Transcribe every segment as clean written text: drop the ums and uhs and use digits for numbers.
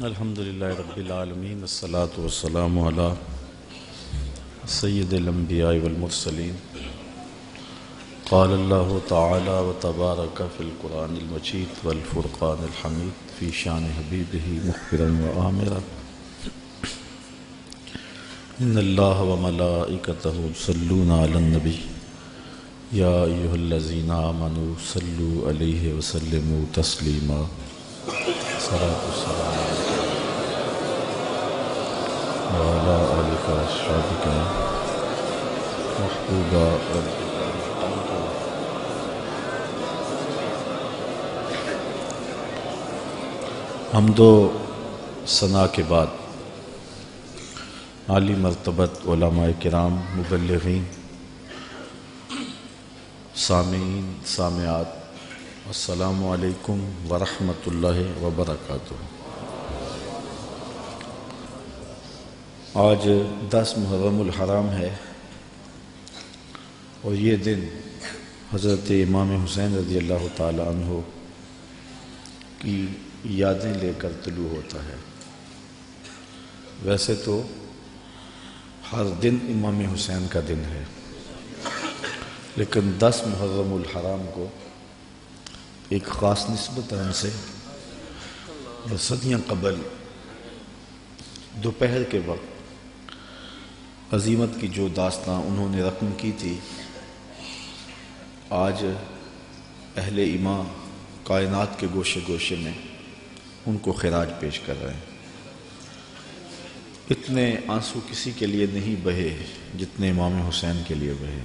الحمدللہ رب العالمین والصلاة والسلام علی سید الانبیاء والمرسلین قال اللہ تعالی وتبارک فی القرآن المجید والفرقان الحمید فی شان حبیبہ مخبرا وآمرا ان اللہ وملائکتہ یصلون علی النبی یا ایہا الذین آمنوا صلوا علیہ وسلموا تسلیما صلاۃ والسلام وعلى آلك وأصحابك محبوبا حمد و ثنا کے بعد عالی مرتبت علماء کرام، مبلغین، سامعین، سامعات، السلام علیکم ورحمۃ اللہ وبرکاتہ۔ آج 10 محرم الحرام ہے اور یہ دن حضرت امام حسین رضی اللہ تعالی عنہ کی یادیں لے کر طلوع ہوتا ہے۔ ویسے تو ہر دن امام حسین کا دن ہے، لیکن 10 محرم الحرام کو ایک خاص نسبت ہم سے صدیاں قبل دوپہر کے وقت عظیمت کی جو داستاں انہوں نے رقم کی تھی، آج اہل ایمان کائنات کے گوشے گوشے میں ان کو خراج پیش کر رہے ہیں۔ اتنے آنسو کسی کے لیے نہیں بہے جتنے امام حسین کے لیے بہے،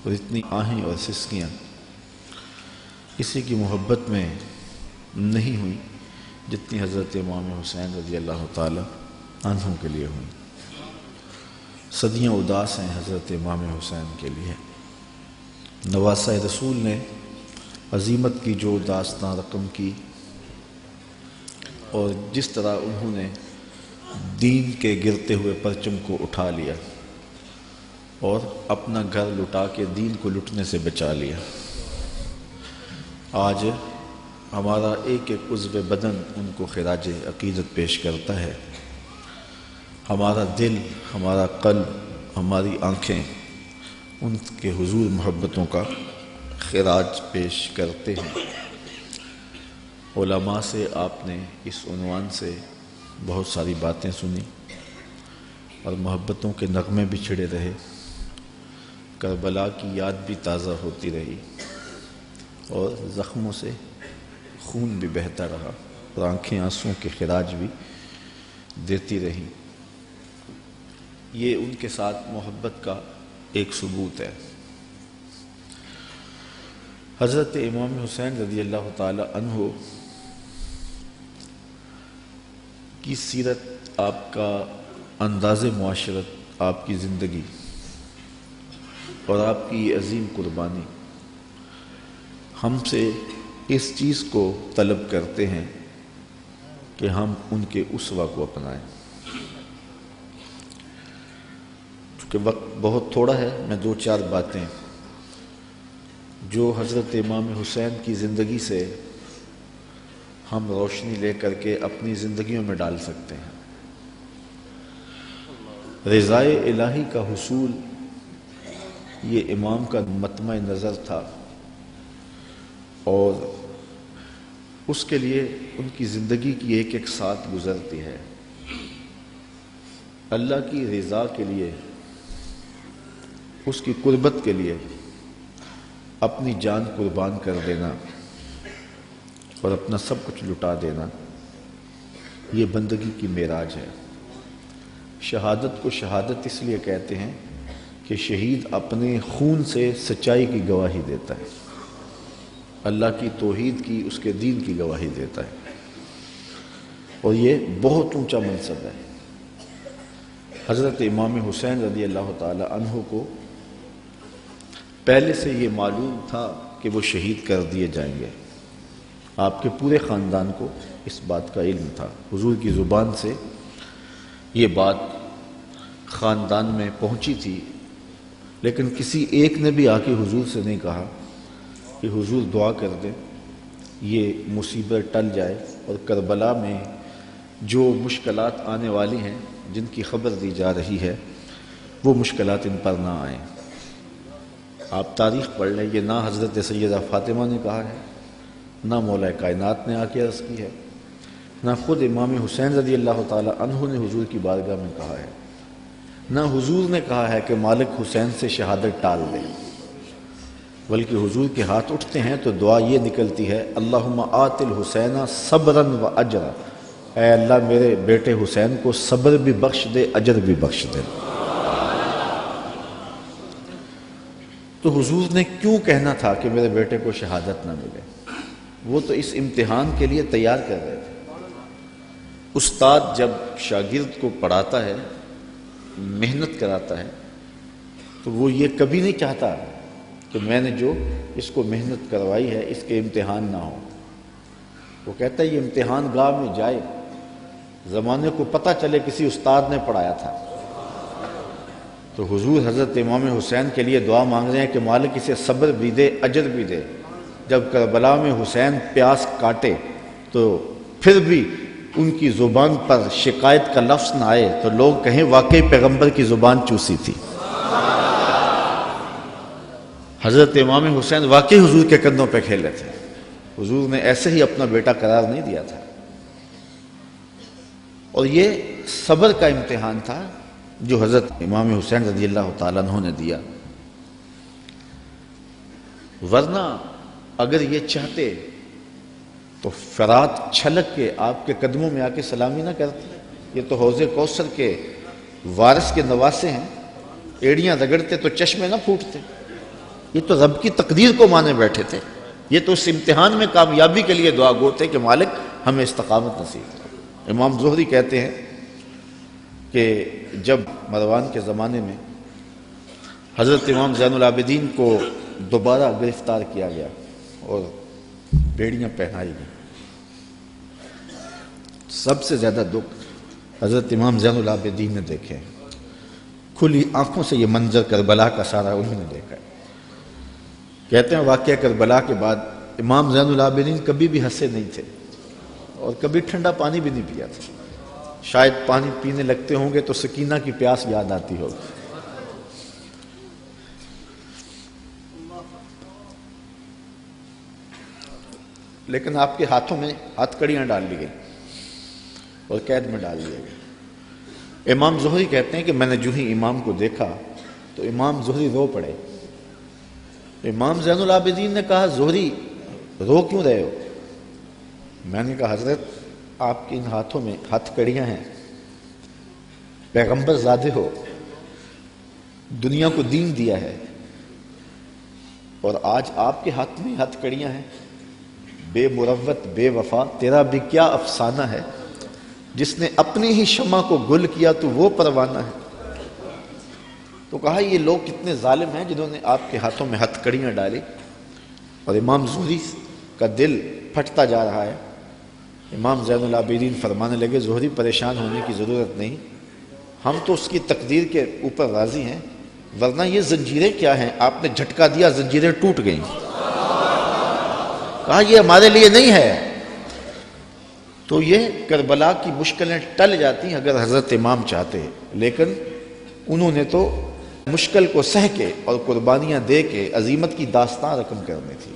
اور اتنی آہیں اور سسکیاں کسی کی محبت میں نہیں ہوئی جتنی حضرت امام حسین رضی اللہ تعالی عنہ کے لیے ہوئی۔ صدیاں اداس ہیں حضرت امام حسین کے لیے۔ نواسہ رسول نے عظیمت کی جو داستان رقم کی اور جس طرح انہوں نے دین کے گرتے ہوئے پرچم کو اٹھا لیا اور اپنا گھر لٹا کے دین کو لٹنے سے بچا لیا، آج ہمارا ایک ایک عضو بدن ان کو خراج عقیدت پیش کرتا ہے۔ ہمارا دل، ہمارا قلب، ہماری آنکھیں ان کے حضور محبتوں کا خراج پیش کرتے ہیں۔ علماء سے آپ نے اس عنوان سے بہت ساری باتیں سنی اور محبتوں کے نغمے بھی چھڑے رہے، کربلا کی یاد بھی تازہ ہوتی رہی اور زخموں سے خون بھی بہتا رہا اور آنکھیں آنسوں کے خراج بھی دیتی رہیں۔ یہ ان کے ساتھ محبت کا ایک ثبوت ہے۔ حضرت امام حسین رضی اللہ تعالی عنہ کی سیرت، آپ کا انداز معاشرت، آپ کی زندگی اور آپ کی عظیم قربانی ہم سے اس چیز کو طلب کرتے ہیں کہ ہم ان کے اسوہ کو اپنائیں۔ چونکہ وقت بہت تھوڑا ہے، میں 2-4 باتیں جو حضرت امام حسین کی زندگی سے ہم روشنی لے کر کے اپنی زندگیوں میں ڈال سکتے ہیں۔ رضائے الہی کا حصول یہ امام کا مطمع نظر تھا، اور اس کے لیے ان کی زندگی کی ایک ایک ساتھ گزرتی ہے۔ اللہ کی رضا کے لیے، اس کی قربت کے لیے اپنی جان قربان کر دینا اور اپنا سب کچھ لٹا دینا، یہ بندگی کی معراج ہے۔ شہادت کو شہادت اس لیے کہتے ہیں کہ شہید اپنے خون سے سچائی کی گواہی دیتا ہے، اللہ کی توحید کی، اس کے دین کی گواہی دیتا ہے، اور یہ بہت اونچا منصب ہے۔ حضرت امام حسین رضی اللہ تعالی عنہ کو پہلے سے یہ معلوم تھا کہ وہ شہید کر دیے جائیں گے۔ آپ کے پورے خاندان کو اس بات کا علم تھا، حضور کی زبان سے یہ بات خاندان میں پہنچی تھی، لیکن کسی ایک نے بھی آ کے حضور سے نہیں کہا کہ حضور دعا کر دیں یہ مصیبت ٹل جائے اور کربلا میں جو مشکلات آنے والی ہیں جن کی خبر دی جا رہی ہے وہ مشکلات ان پر نہ آئیں۔ آپ تاریخ پڑھ لیں، یہ نہ حضرت سیدہ فاطمہ نے کہا ہے، نہ مولا کائنات نے آ کے عرض کی ہے، نہ خود امام حسین رضی اللہ تعالی عنہ نے حضور کی بارگاہ میں کہا ہے، نہ حضور نے کہا ہے کہ مالک حسین سے شہادت ٹال دے، بلکہ حضور کے ہاتھ اٹھتے ہیں تو دعا یہ نکلتی ہے، اللہم آت الحسین صبرا و اجرا، اے اللہ میرے بیٹے حسین کو صبر بھی بخش دے، اجر بھی بخش دے۔ تو حضور نے کیوں کہنا تھا کہ میرے بیٹے کو شہادت نہ ملے؟ وہ تو اس امتحان کے لیے تیار کر رہے تھے۔ استاد جب شاگرد کو پڑھاتا ہے، محنت کراتا ہے، تو وہ یہ کبھی نہیں چاہتا کہ میں نے جو اس کو محنت کروائی ہے اس کے امتحان نہ ہو۔ وہ کہتا ہے یہ امتحان گاہ میں جائے، زمانے کو پتہ چلے کسی استاد نے پڑھایا تھا۔ تو حضور حضرت امام حسین کے لیے دعا مانگ رہے ہیں کہ مالک اسے صبر بھی دے، اجر بھی دے۔ جب کربلا میں حسین پیاس کاٹے تو پھر بھی ان کی زبان پر شکایت کا لفظ نہ آئے تو لوگ کہیں واقعی پیغمبر کی زبان چوسی تھی۔ حضرت امام حسین واقعی حضور کے کندھوں پہ کھیلے تھے، حضور نے ایسے ہی اپنا بیٹا قرار نہیں دیا تھا۔ اور یہ صبر کا امتحان تھا جو حضرت امام حسین رضی اللہ تعالیٰ عنہ نے دیا، ورنہ اگر یہ چاہتے تو فرات چھلک کے آپ کے قدموں میں آ کے سلامی نہ کرتے۔ یہ تو حوض کوثر کے وارث کے نواسے ہیں، ایڑیاں رگڑتے تو چشمے نہ پھوٹتے۔ یہ تو رب کی تقدیر کو مانے بیٹھے تھے، یہ تو اس امتحان میں کامیابی کے لیے دعا گو تھے کہ مالک ہمیں استقامت نصیب کرو۔ امام زہری کہتے ہیں کہ جب مروان کے زمانے میں حضرت امام زین العابدین کو دوبارہ گرفتار کیا گیا اور بیڑیاں پہنائی گئیں، سب سے زیادہ دکھ حضرت امام زین العابدین نے دیکھے، کھلی آنکھوں سے یہ منظر کربلا کا سارا انہوں نے دیکھا ہے۔ کہتے ہیں واقعہ کربلا کے بعد امام زین العابدین کبھی بھی ہنسے نہیں تھے اور کبھی ٹھنڈا پانی بھی نہیں پیا تھا۔ شاید پانی پینے لگتے ہوں گے تو سکینہ کی پیاس یاد آتی ہوگی۔ لیکن آپ کے ہاتھوں میں ہاتھ کڑیاں ڈال لی گئی اور قید میں ڈال دیا گیا۔ امام زہری کہتے ہیں کہ میں نے جو ہی امام کو دیکھا تو امام زہری رو پڑے۔ امام زین العابدین نے کہا زہری رو کیوں رہے ہو؟ میں نے کہا حضرت آپ کے ان ہاتھوں میں ہاتھ کڑیاں ہیں، پیغمبر زادے ہو، دنیا کو دین دیا ہے، اور آج آپ کے ہاتھ میں ہاتھ کڑیاں ہیں۔ بے مروت بے وفا تیرا بھی کیا افسانہ ہے، جس نے اپنی ہی شمع کو گل کیا تو وہ پروانہ ہے۔ تو کہا یہ لوگ کتنے ظالم ہیں جنہوں نے آپ کے ہاتھوں میں ہاتھ کڑیاں ڈالی۔ اور امام زہری کا دل پھٹتا جا رہا ہے۔ امام زین العابدین فرمانے لگے زہری پریشان ہونے کی ضرورت نہیں، ہم تو اس کی تقدیر کے اوپر راضی ہیں، ورنہ یہ زنجیریں کیا ہیں، آپ نے جھٹکا دیا زنجیریں ٹوٹ گئیں۔ کہا یہ ہمارے لیے نہیں ہے۔ تو یہ کربلا کی مشکلیں ٹل جاتی ہیں اگر حضرت امام چاہتے، لیکن انہوں نے تو مشکل کو سہ کے اور قربانیاں دے کے عظیمت کی داستان رقم کرنی تھی،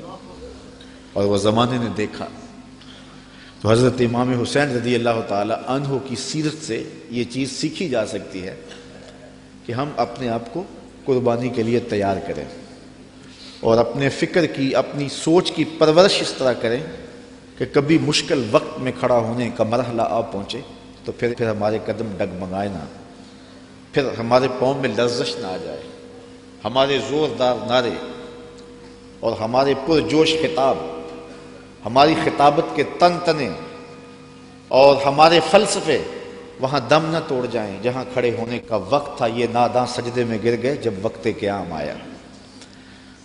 اور وہ زمانے نے دیکھا۔ تو حضرت امام حسین رضی اللہ تعالی عنہ کی سیرت سے یہ چیز سیکھی جا سکتی ہے کہ ہم اپنے آپ کو قربانی کے لیے تیار کریں اور اپنے فکر کی، اپنی سوچ کی پرورش اس طرح کریں کہ کبھی مشکل وقت میں کھڑا ہونے کا مرحلہ آ پہنچے تو پھر ہمارے قدم ڈگمگائے نہ، پھر ہمارے پاؤں میں لرزش نہ آ جائے، ہمارے زوردار نعرے اور ہمارے پرجوش خطاب، ہماری خطابت کے تن تنے اور ہمارے فلسفے وہاں دم نہ توڑ جائیں جہاں کھڑے ہونے کا وقت تھا۔ یہ ناداں سجدے میں گر گئے جب وقت قیام آیا۔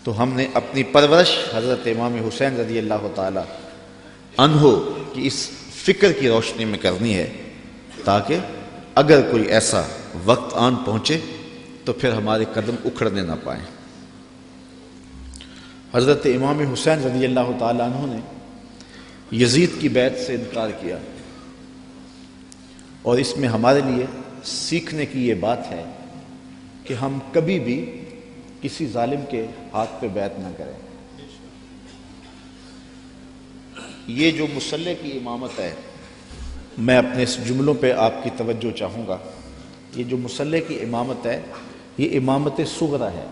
تو ہم نے اپنی پرورش حضرت امام حسین رضی اللہ تعالی عنہ کی اس فکر کی روشنی میں کرنی ہے، تاکہ اگر کوئی ایسا وقت آن پہنچے تو پھر ہمارے قدم اکھڑنے نہ پائیں۔ حضرت امام حسین رضی اللہ تعالی عنہ نے یزید کی بیعت سے انکار کیا، اور اس میں ہمارے لیے سیکھنے کی یہ بات ہے کہ ہم کبھی بھی کسی ظالم کے ہاتھ پہ بیعت نہ کریں۔ یہ جو مصلی کی امامت ہے، میں اپنے اس جملوں پہ آپ کی توجہ چاہوں گا۔ یہ جو مصلی کی امامت ہے، یہ امامت صغرا ہے،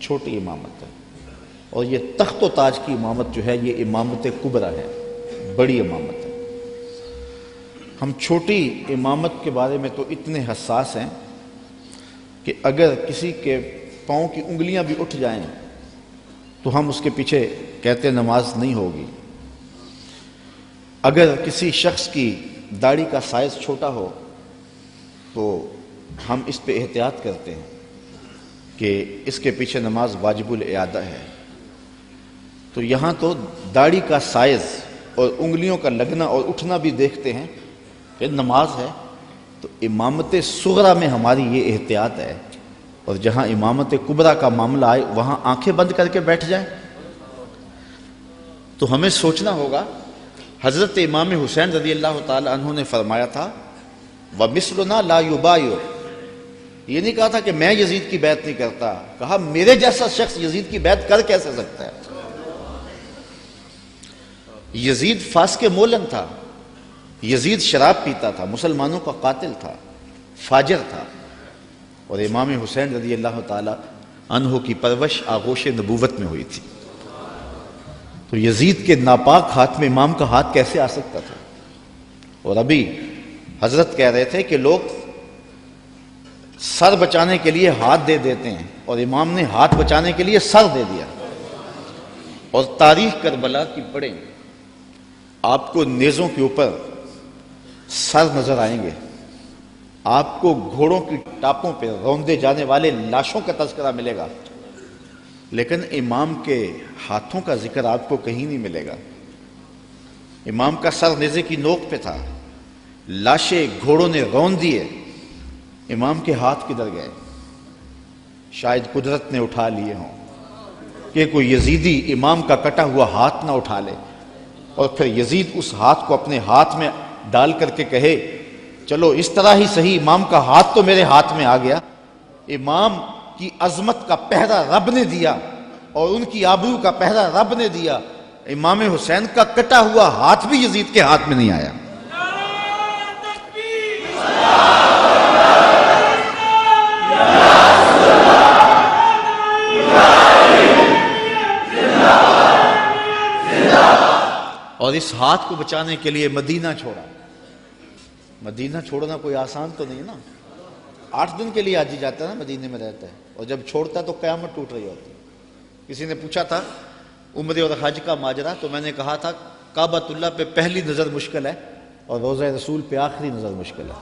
چھوٹی امامت ہے، اور یہ تخت و تاج کی امامت جو ہے یہ امامت کبریٰ ہے، بڑی امامت ہے۔ ہم چھوٹی امامت کے بارے میں تو اتنے حساس ہیں کہ اگر کسی کے پاؤں کی انگلیاں بھی اٹھ جائیں تو ہم اس کے پیچھے کہتے نماز نہیں ہوگی۔ اگر کسی شخص کی داڑھی کا سائز چھوٹا ہو تو ہم اس پہ احتیاط کرتے ہیں کہ اس کے پیچھے نماز واجب الاعادہ ہے۔ تو یہاں تو داڑھی کا سائز اور انگلیوں کا لگنا اور اٹھنا بھی دیکھتے ہیں کہ نماز ہے۔ تو امامت صغرا میں ہماری یہ احتیاط ہے، اور جہاں امامت کبریٰ کا معاملہ آئے وہاں آنکھیں بند کر کے بیٹھ جائیں۔ تو ہمیں سوچنا ہوگا، حضرت امام حسین رضی اللہ تعالی عنہ نے فرمایا تھا وَمِثْلُنَا لَا يُبَايِعُ، یہ نہیں کہا تھا کہ میں یزید کی بیعت نہیں کرتا، کہا میرے جیسا شخص یزید کی بیعت کر کیسے سکتا ہے۔ یزید فاسق مولن تھا، یزید شراب پیتا تھا، مسلمانوں کا قاتل تھا، فاجر تھا، اور امام حسین رضی اللہ تعالی عنہ کی پرورش آغوش نبوت میں ہوئی تھی۔ تو یزید کے ناپاک ہاتھ میں امام کا ہاتھ کیسے آ سکتا تھا؟ اور ابھی حضرت کہہ رہے تھے کہ لوگ سر بچانے کے لیے ہاتھ دے دیتے ہیں، اور امام نے ہاتھ بچانے کے لیے سر دے دیا۔ اور تاریخ کربلا کی پڑھیں، آپ کو نیزوں کے اوپر سر نظر آئیں گے، آپ کو گھوڑوں کی ٹاپوں پہ روندے جانے والے لاشوں کا تذکرہ ملے گا، لیکن امام کے ہاتھوں کا ذکر آپ کو کہیں نہیں ملے گا۔ امام کا سر نیزے کی نوک پہ تھا، لاشیں گھوڑوں نے روند دیے، امام کے ہاتھ کدھر گئے؟ شاید قدرت نے اٹھا لیے ہوں کہ کوئی یزیدی امام کا کٹا ہوا ہاتھ نہ اٹھا لے، اور پھر یزید اس ہاتھ کو اپنے ہاتھ میں ڈال کر کے کہے چلو اس طرح ہی صحیح، امام کا ہاتھ تو میرے ہاتھ میں آ گیا۔ امام کی عظمت کا پہرا رب نے دیا، اور ان کی آبرو کا پہرا رب نے دیا۔ امام حسین کا کٹا ہوا ہاتھ بھی یزید کے ہاتھ میں نہیں آیا۔ اور اس ہاتھ کو بچانے کے لیے مدینہ چھوڑا۔ مدینہ چھوڑنا کوئی آسان تو نہیں نا، 8 دن کے لیے حاجی جاتا ہے نا، مدینے میں رہتا ہے، اور جب چھوڑتا ہے تو قیامت ٹوٹ رہی ہوتی ہے۔ کسی نے پوچھا تھا عمرے اور حج کا ماجرا، تو میں نے کہا تھا کعبۃ اللہ پہ پہلی نظر مشکل ہے اور روضہ رسول پہ آخری نظر مشکل ہے۔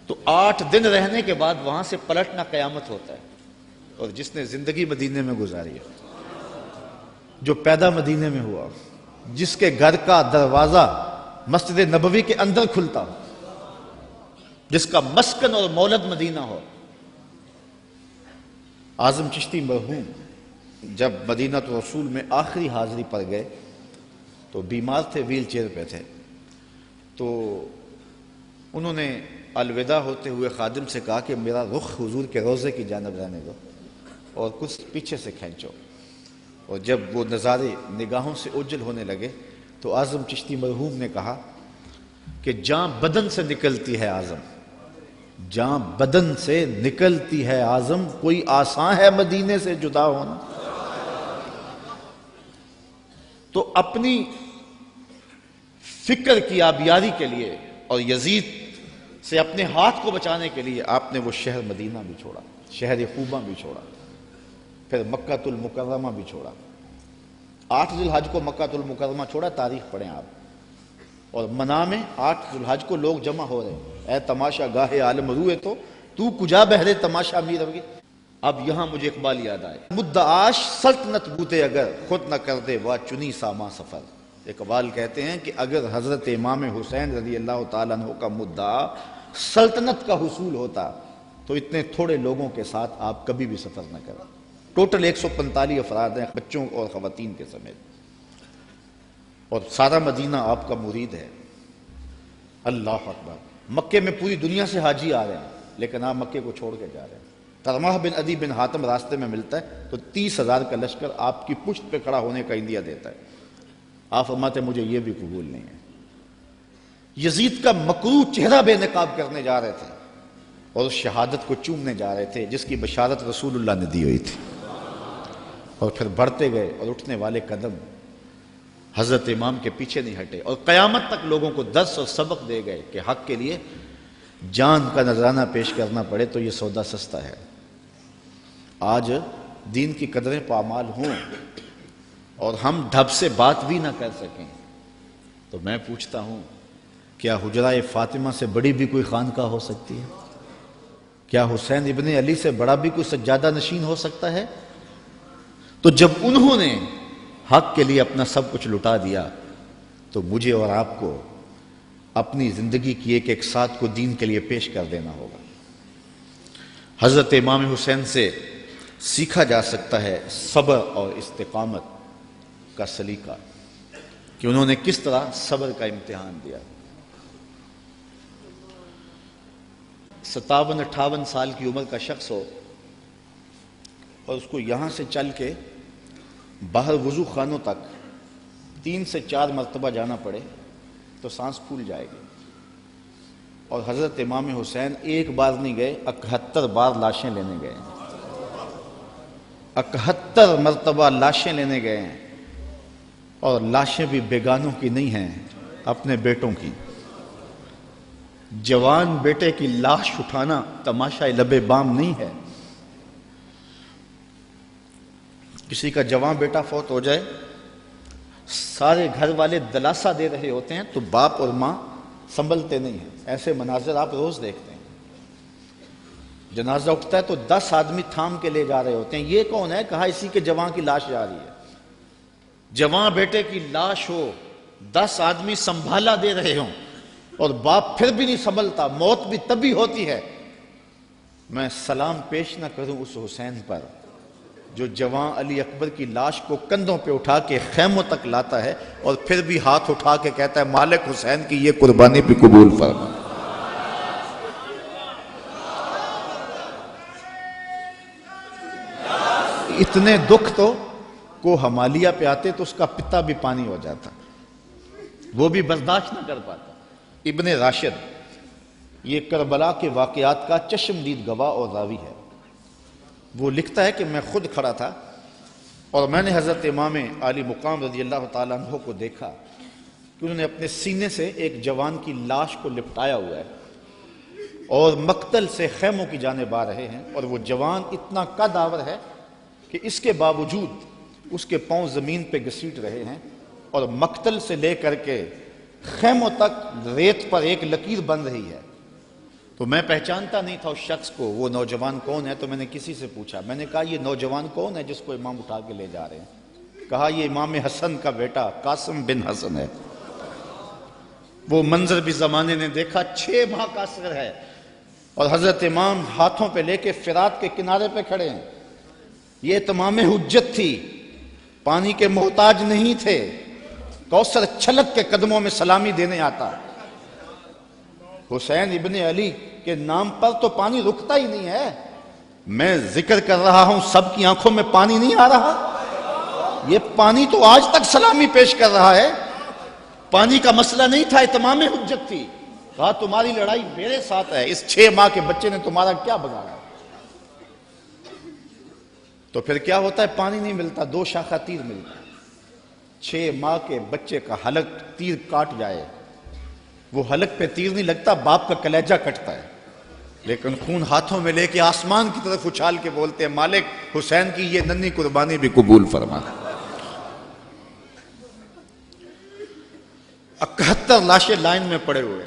تو 8 دن رہنے کے بعد وہاں سے پلٹنا قیامت ہوتا ہے۔ اور جس نے زندگی مدینے میں گزاری ہے، جو پیدا مدینے میں ہوا، جس کے گھر کا دروازہ مسجد نبوی کے اندر کھلتا ہو، جس کا مسکن اور مولد مدینہ ہو۔ اعظم چشتی مرحوم جب مدینہ رسول میں آخری حاضری پر گئے تو بیمار تھے، ویل چیئر پہ تھے، تو انہوں نے الوداع ہوتے ہوئے خادم سے کہا کہ میرا رخ حضور کے روضے کی جانب رہنے دو اور کچھ پیچھے سے کھینچو۔ اور جب وہ نظارے نگاہوں سے اوجھل ہونے لگے تو اعظم چشتی مرحوم نے کہا کہ جاں بدن سے نکلتی ہے اعظم، جاں بدن سے نکلتی ہے اعظم، کوئی آسان ہے مدینے سے جدا ہونا۔ تو اپنی فکر کی آبیاری کے لیے اور یزید سے اپنے ہاتھ کو بچانے کے لیے آپ نے وہ شہر مدینہ بھی چھوڑا، شہر خوبہ بھی چھوڑا، پھر مکہ المکرمہ بھی چھوڑا۔ 8 ذی الحج کو مکہ المکرمہ چھوڑا، تاریخ پڑھیں آپ، اور منا میں 8 ذی الحج کو لوگ جمع ہو رہے ہیں، اے تماشا گاہ عالم روئے تو کجا بہرے تماشا می روی۔ اب یہاں مجھے اقبال یاد آئے، مدعاش سلطنت بوتے اگر خود نہ کر دے وا چنی ساما سفر۔ اقبال کہتے ہیں کہ اگر حضرت امام حسین رضی اللہ تعالیٰ عنہ کا مدعا سلطنت کا حصول ہوتا تو اتنے تھوڑے لوگوں کے ساتھ آپ کبھی بھی سفر نہ کریں۔ ٹوٹل 145 افراد ہیں، بچوں اور خواتین کے سمیت۔ اور سارا مدینہ آپ کا مرید ہے۔ اللہ اکبر۔ مکے میں پوری دنیا سے حاجی آ رہے ہیں، لیکن آپ مکے کو چھوڑ کے جا رہے ہیں۔ طرمہ بن عدی بن حاتم راستے میں ملتا ہے تو 30,000 کا لشکر آپ کی پشت پہ کھڑا ہونے کا عندیہ دیتا ہے۔ آپ فرماتے ہیں مجھے یہ بھی قبول نہیں ہے۔ یزید کا مکروہ چہرہ بے نقاب کرنے جا رہے تھے اور اس شہادت کو چومنے جا رہے تھے جس کی بشارت رسول اللہ نے دی ہوئی تھی، اور پھر بڑھتے گئے اور اٹھنے والے قدم حضرت امام کے پیچھے نہیں ہٹے، اور قیامت تک لوگوں کو درس اور سبق دے گئے کہ حق کے لیے جان کا نذرانہ پیش کرنا پڑے تو یہ سودا سستا ہے۔ آج دین کی قدریں پامال ہوں اور ہم ڈھب سے بات بھی نہ کر سکیں تو میں پوچھتا ہوں کیا حجرہ فاطمہ سے بڑی بھی کوئی خانقاہ ہو سکتی ہے؟ کیا حسین ابن علی سے بڑا بھی کوئی سجادہ نشین ہو سکتا ہے؟ تو جب انہوں نے حق کے لیے اپنا سب کچھ لٹا دیا تو مجھے اور آپ کو اپنی زندگی کی ایک ایک ساتھ کو دین کے لیے پیش کر دینا ہوگا۔ حضرت امام حسین سے سیکھا جا سکتا ہے صبر اور استقامت کا سلیقہ، کہ انہوں نے کس طرح صبر کا امتحان دیا۔ 57-58 سال کی عمر کا شخص ہو اور اس کو یہاں سے چل کے باہر وضو خانوں تک 3 سے 4 مرتبہ جانا پڑے تو سانس پھول جائے گی، اور حضرت امام حسین ایک بار نہیں گئے، 71 بار لاشیں لینے گئے ہیں، 71 مرتبہ لاشیں لینے گئے ہیں، اور لاشیں بھی بیگانوں کی نہیں ہیں، اپنے بیٹوں کی۔ جوان بیٹے کی لاش اٹھانا تماشا لبے بام نہیں ہے۔ کسی کا جوان بیٹا فوت ہو جائے، سارے گھر والے دلاسا دے رہے ہوتے ہیں تو باپ اور ماں سنبھلتے نہیں ہیں۔ ایسے مناظر آپ روز دیکھتے ہیں۔ جنازہ اٹھتا ہے تو 10 آدمی تھام کے لے جا رہے ہوتے ہیں، یہ کون ہے؟ کہا اسی کے جوان کی لاش جا رہی ہے۔ جوان بیٹے کی لاش ہو، 10 آدمی سنبھالا دے رہے ہوں اور باپ پھر بھی نہیں سنبھلتا، موت بھی تبھی ہوتی ہے۔ میں سلام پیش نہ کروں اس حسین پر جو جوان علی اکبر کی لاش کو کندھوں پہ اٹھا کے خیموں تک لاتا ہے اور پھر بھی ہاتھ اٹھا کے کہتا ہے مالک حسین کی یہ قربانی بھی قبول فرما۔ اتنے دکھ تو کو ہمالیہ پہ آتے تو اس کا پتا بھی پانی ہو جاتا، وہ بھی برداشت نہ کر پاتا۔ ابن راشد یہ کربلا کے واقعات کا چشمدید گواہ اور راوی ہے۔ وہ لکھتا ہے کہ میں خود کھڑا تھا اور میں نے حضرت امام عالی مقام رضی اللہ تعالیٰ عنہ کو دیکھا کہ انہوں نے اپنے سینے سے ایک جوان کی لاش کو لپٹایا ہوا ہے اور مقتل سے خیموں کی جانب آ رہے ہیں، اور وہ جوان اتنا قد آور ہے کہ اس کے باوجود اس کے پاؤں زمین پہ گھسیٹ رہے ہیں، اور مقتل سے لے کر کے خیموں تک ریت پر ایک لکیر بن رہی ہے۔ تو میں پہچانتا نہیں تھا اس شخص کو، وہ نوجوان کون ہے؟ تو میں نے کسی سے پوچھا، میں نے کہا یہ نوجوان کون ہے جس کو امام اٹھا کے لے جا رہے ہیں؟ کہا یہ امام حسن کا بیٹا قاسم بن حسن ہے۔ وہ منظر بھی زمانے نے دیکھا، 6 ماہ کا اصغر ہے اور حضرت امام ہاتھوں پہ لے کے فرات کے کنارے پہ کھڑے ہیں۔ یہ تمام حجت تھی، پانی کے محتاج نہیں تھے، کوثر چھلک کے قدموں میں سلامی دینے آتا۔ حسین ابن علی کے نام پر تو پانی رکتا ہی نہیں ہے۔ میں ذکر کر رہا ہوں، سب کی آنکھوں میں پانی نہیں آ رہا؟ یہ پانی تو آج تک سلامی پیش کر رہا ہے۔ پانی کا مسئلہ نہیں تھا، اتمام حجت تھی۔ کہا تمہاری لڑائی میرے ساتھ ہے، اس 6 ماہ کے بچے نے تمہارا کیا بگاڑا؟ تو پھر کیا ہوتا ہے؟ پانی نہیں ملتا، 2 شاخہ تیر ملتا ہے۔ 6 ماہ کے بچے کا حلق تیر کاٹ جائے، وہ حلق پہ تیر نہیں لگتا، باپ کا کلیجہ کٹتا ہے، لیکن خون ہاتھوں میں لے کے آسمان کی طرف اچھال کے بولتے ہیں مالک حسین کی یہ ننھی قربانی بھی قبول فرما۔ 71 لاشیں لائن میں پڑے ہوئے۔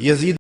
یزید